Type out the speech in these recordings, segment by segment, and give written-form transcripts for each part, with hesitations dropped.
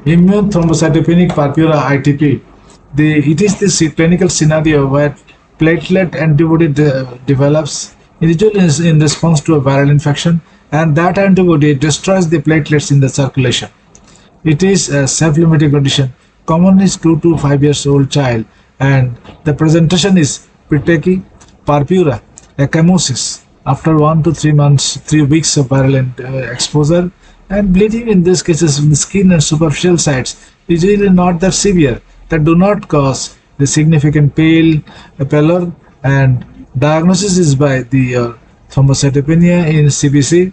Immune thrombocytopenic purpura ITP. It is the clinical scenario where platelet antibody develops usually in response to a viral infection, and that antibody destroys the platelets in the circulation. It is a self-limiting condition, common is 2 to 5 years old child, and the presentation is petechiae, purpura, ecchymosis after 1 to 3 months, 3 weeks of viral exposure, and bleeding in these cases in the skin and superficial sites is usually not that severe, that do not cause the significant pallor, and diagnosis is by the thrombocytopenia in CBC,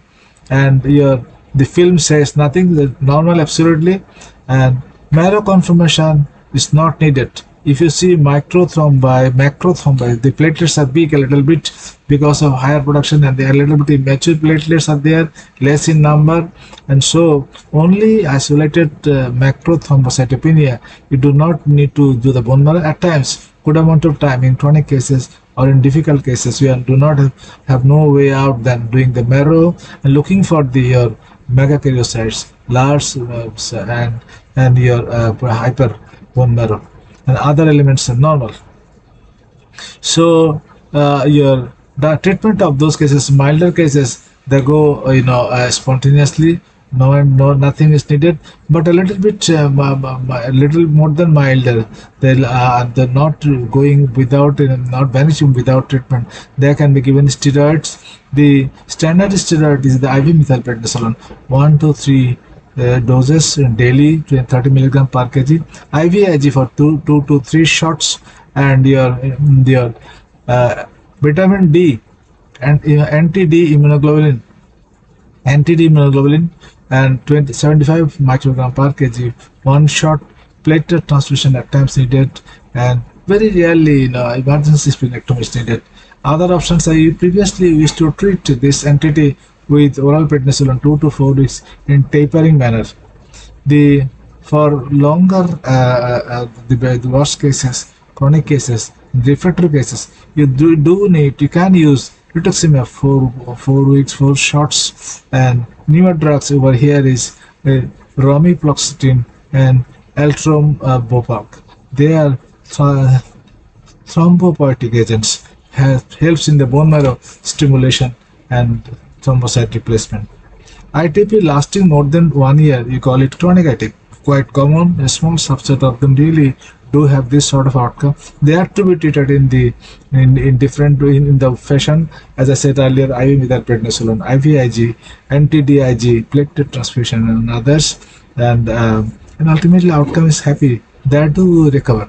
and the film says nothing, the normal absolutely, and marrow confirmation is not needed. If you see macrothrombi, the platelets are big a little bit because of higher production, and they are a little bit immature platelets are there, less in number, and so only isolated macrothrombocytopenia. You do not need to do the bone marrow. At times, good amount of time in chronic cases or in difficult cases, we do not have no way out than doing the marrow and looking for the your megakaryocytes, large and your hyper bone marrow, and other elements are normal. So your the treatment of those cases, milder cases, they go spontaneously. No, nothing is needed. But a little bit, a little more than milder. They're not going without, not vanishing without treatment. They can be given steroids. The standard steroid is the IV methylprednisolone, 1 to 3 doses daily, 30 milligram per kg. IVIG for two to three shots, and your vitamin D and anti-D immunoglobulin, and 75 microgram per kg, one shot. Platelet transfusion at times needed, and very rarely emergency splenectomy is needed. Other options are you previously used to treat this entity with oral prednisolone 2 to 4 weeks in tapering manner. The for longer the worst cases, chronic cases, refractory cases, you can use rituximab for 4 weeks, 4 shots, and newer drugs over here is romifloxacin and eltrombopag. They are thrombopoietic agents, helps in the bone marrow stimulation and thrombocyte replacement. ITP lasting more than 1 year, you call it chronic ITP. Quite common, a small subset of them really do have this sort of outcome. They are to be treated in different in the fashion, as I said earlier, IV methylprednisolone, IVIG, anti-DIG, platelet transfusion, and others, and ultimately outcome is happy. They do recover.